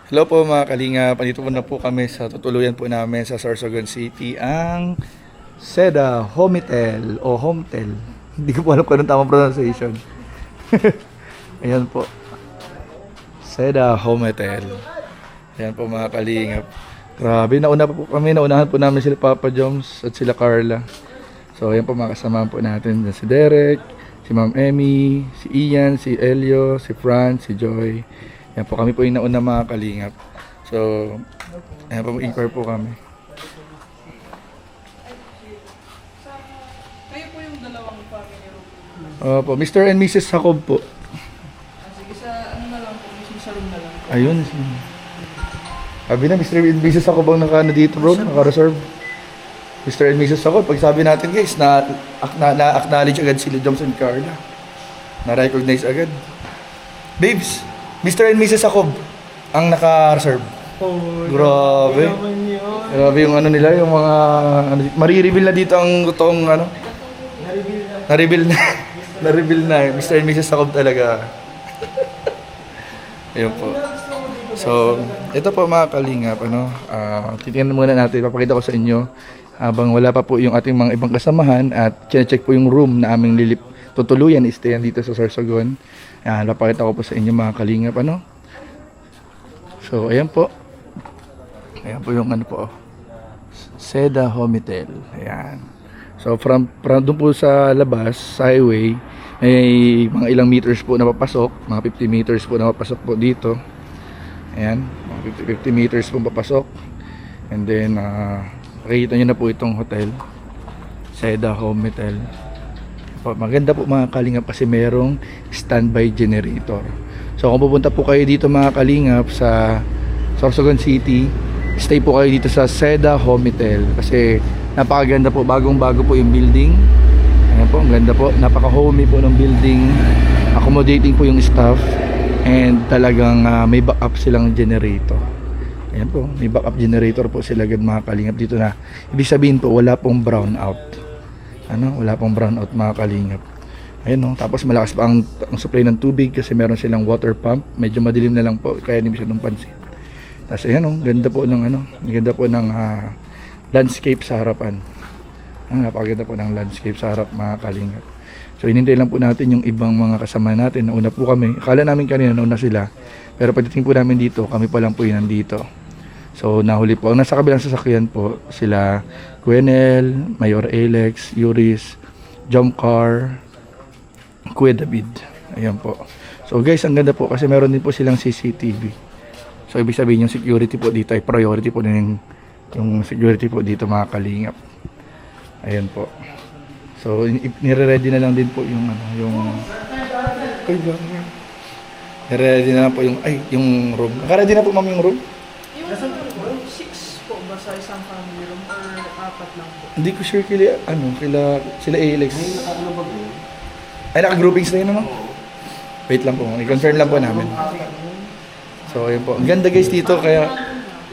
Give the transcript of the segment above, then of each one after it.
Hello po mga kalingap, andito po na po kami sa tutuluyan po namin sa Sorsogon City, ang Seda Homitel o Hometel. Hindi ko po alam kung anong tamang pronunciation. Ayan po, Seda Homitel. Ayan po mga kalingap. Grabe, naunahan po namin sila Papa Joms at sila Carla. So ayan po mga kasamahan po natin, si Derek, si Ma'am Emmy, si Ian, si Elio, si Franz, si Joy. Yan po, kami po yung nauna mga kalingap. So, ayan po, mag-inquire po kami. Kayo po yung dalawang family room. Opo, Mr. and Mrs. Jacob po. Sige, sa ano na lang po, mismo sa room na lang. Ayun. Sabi na, Mr. and Mrs. Jacob ang naka dito bro, naka-reserve. Mr. and Mrs. Jacob, pag sabi natin guys, na-acknowledge agad sila Joms and Carla. Na-recognize agad. Babes, Mr. and Mrs. Jacob ang naka-reserve. Oh, Grabe. Grabe yung ano nila, yung mga marireveal na dito ang totoong ano. Na-reveal na. Na-reveal na. Mr. and Mrs. Jacob talaga. Ayun po. So, ito po mga kalingap, ano, titingnan muna natin, papakita ko sa inyo habang wala pa po yung ating mga ibang kasamahan at check po yung room na aming tutuluyan, istayan dito sa Sorsogon. Ayan, papakita ko po sa inyo mga kalingap, ano. So, ayan po. Ayan po yung ano po, Seda Homitel. Ayan. So, from doon po sa labas, sa highway, may mga ilang meters po na papasok, mga 50 meters po na papasok po dito. Ayan, mga 50 meters po papasok. And then, makikita nyo na po itong hotel, Seda Homitel. Maganda po mga kalingap kasi merong standby generator. So kung pupunta po kayo dito mga kalingap sa Sorsogon City, stay po kayo dito sa Seda Homitel kasi napakaganda po, bagong-bago po yung building. Ayan po, ang ganda po, napaka-homey po ng building, accommodating po yung staff, and talagang may backup silang generator. Ayan po, may backup generator po sila agad mga kalingap dito na ibig sabihin po wala pong brownout. Wala pong brownout mga kalingap. Ayun no, tapos malakas pa ang supply ng tubig kasi meron silang water pump. Medyo madilim na lang po kaya hindi masyadong pansin. Tapos ayan no, ganda po ng ganda po ng landscape sa harapan. Napakaganda po ng landscape sa harap mga kalingap. So inintay lang po natin yung ibang mga kasama natin. Nauna po kami. Akala namin kanina nauna sila. Pero pagdating po namin dito, kami pa lang po yun nandito. So nahuli po. Ang nasa kabilang sasakyan po sila Gwenel, Mayor Alex, Yuris, Jomcar, Kuya David. Ayan po. So guys, ang ganda po kasi meron din po silang CCTV. So ibig sabihin yung security po dito ay priority po din yung security po dito mga kalingap. Ayan po. So nire-ready na lang din po yung nire-ready na lang po yung room. Naka-ready na po ma'am yung room? Yung 6 po ba sa isang family room or 4 lang po? Hindi ko sure sila Alex. Ay, naka-groupings na yun, ano? Wait lang po, i-confirm lang po namin. So, ayun po. Ang ganda guys dito, kaya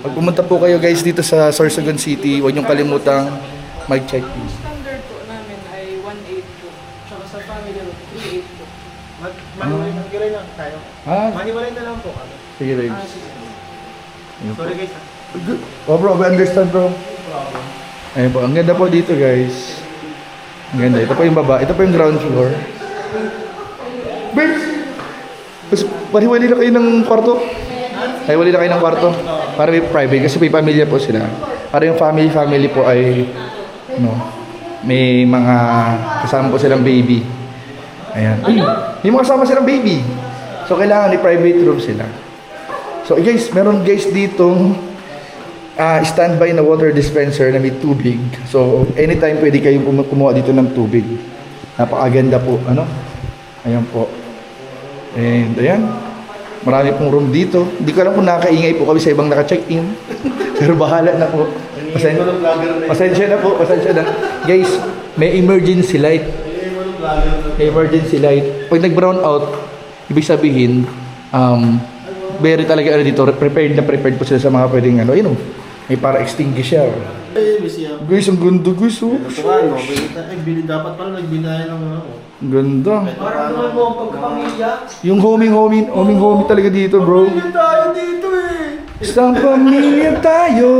pag pumunta po kayo guys dito sa Sorsogon City, huwag niyong kalimutang mag-check in. Standard po namin ay 1.8 po. Tsaka sa family room, 3.8 po. Maniwalay lang tayo. Maniwalay na lang po. Sige, babe. Sige. Ayun po. Sorry guys. Oh bro, we understand bro. Ayun po, ang ganda po dito guys. Ang ganda. Ito po yung baba, ito po yung ground floor. Babes! Mas pariwali na kayo ng kwarto. Pariwali na kayo ng kwarto. Para may private, kasi may pamilya po sila. Para yung family po ay may mga kasama po silang baby. Ayan. Uy, may mga kasama silang baby. So kailangan may private room sila. So guys, meron guys ditong standby na water dispenser na may tubig. So anytime pwede kayong kumuha dito ng tubig. Napakaganda po, Ayan po. And ayan, marami pong room dito. Hindi ko alam kung nakakaingay po kami sa ibang naka-check-in. Pero bahala na po. Pasensya na po, pasensya na. Guys, may emergency light. May emergency light. Pag nag-brown out, ibig sabihin, very talaga dito, prepared po sila sa mga pwedeng may para extinguisher. Guys, ang ganda guys, oh. Dapat pala nagbinayan ng Ganda. Parang naman mo ang pagkapamilya. Yung homing talaga dito, bro. Pamilya tayo dito eh. Isang pamilya tayo.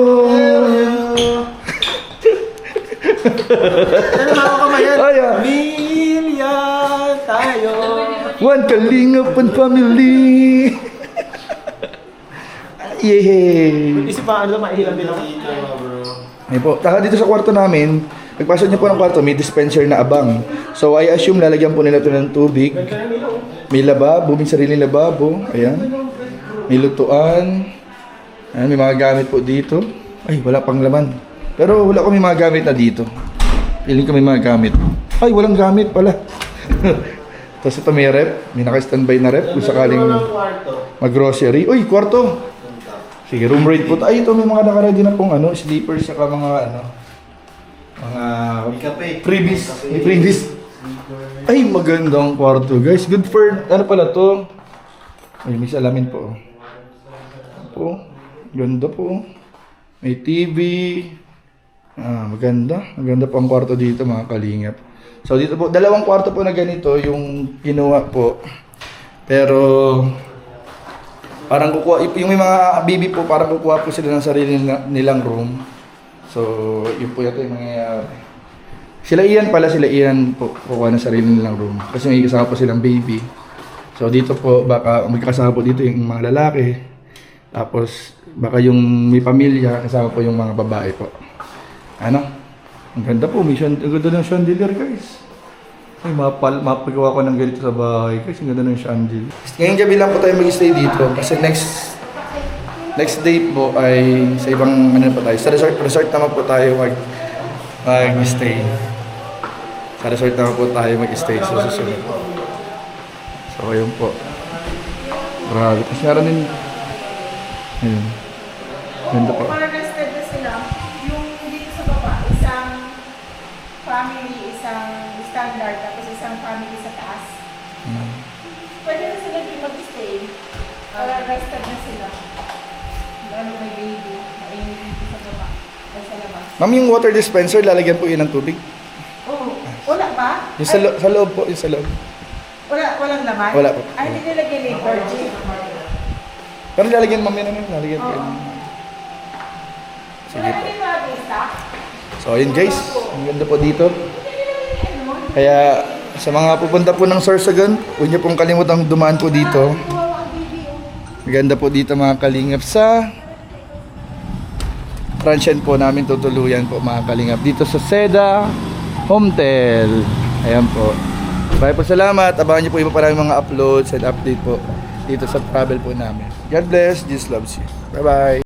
Ano mga kamayan? Ay, ah. Pamilya tayo. One Kalingap and family. Yay! Isip pa, ano, maihilan din ako. Ay po, taka dito sa kwarto namin, pagpasok niyo po ng kwarto, may dispenser na abang. So I assume lalagyan po nila ito ng tubig. May lababo, may sariling lababo. Ayan. May lutuan. Ayan, may mga gamit po dito. Ay, wala pang laman. Pero wala ko may mga gamit na dito. Piling ko may mga gamit. Ay, walang gamit pala. Tapos ito may rep. May naka-standby na rep kung sakaling mag-grocery. Uy, kwarto! Sige, room rate po. Ay, ito may mga nakaready na pong ano, sleepers saka mga ano, mga freebies. May freebies. Ay, magandang kwarto, guys. Good for, ano pala to? Ay, may salamin po. Po, ganda po. May TV. Ah, maganda. Maganda po ang kwarto dito, mga kalingap. So, dito po, dalawang kwarto po na ganito yung kinuha po. Pero, parang kukuha, yung may mga baby po, parang kukuha po sila ng sarili nilang room. So, yun po yata yung mangyayari. Sila Ian po, kukuha ng sarili nilang room. Kasi may kasama po silang baby. So, dito po, baka may kasama po dito yung mga lalaki. Tapos, baka yung may pamilya, kasama po yung mga babae po. Ano? Ang ganda po, ang ganda ng chandelier, guys. Ay, mapagawa ko ng ganito sa bahay. Kasi ang ganda ng chandelier. Ngayong gabi lang po tayo mag-stay dito. Kasi next day po ay sa ibang ano po tayo. Sa resort naman po tayo mag-stay. Sa resort naman po tayo mag-stay sa susunod. So, ayun po. Grabe. Tapos meron din. Ayun. Ganda po. Para rested na sila, yung dito sa baba, isang family, isang standard, tapos isang family sa taas. Pwede na sila din mag-stay. Para rested na sila. Lalo may baby, mainit dito sa baba, ay sa labas. Ma'am, yung water dispenser, lalagyan po yun ng tubig. Oh, wala ba? Yung sa loob po, yung sa loob. Walang laman? Wala po. Ay, hindi nilagyan ni Virgin. Pero lalagyan ma'am yun, lalagyan po yun. Sige Wala po. na din mga stock? So ayun guys, ang ganda po dito. Kaya sa mga pupunta po ng Sorsogon, huwag niyo pong kalimutang dumaan po dito. Maganda po dito mga kalingap sa franchise po namin tutuluyan po mga kalingap dito sa Seda Hometel. Ayan po. Maraming po salamat. Abangan niyo po iba pa mga uploads and update po dito sa travel po namin. God bless. Jesus loves you. Bye bye.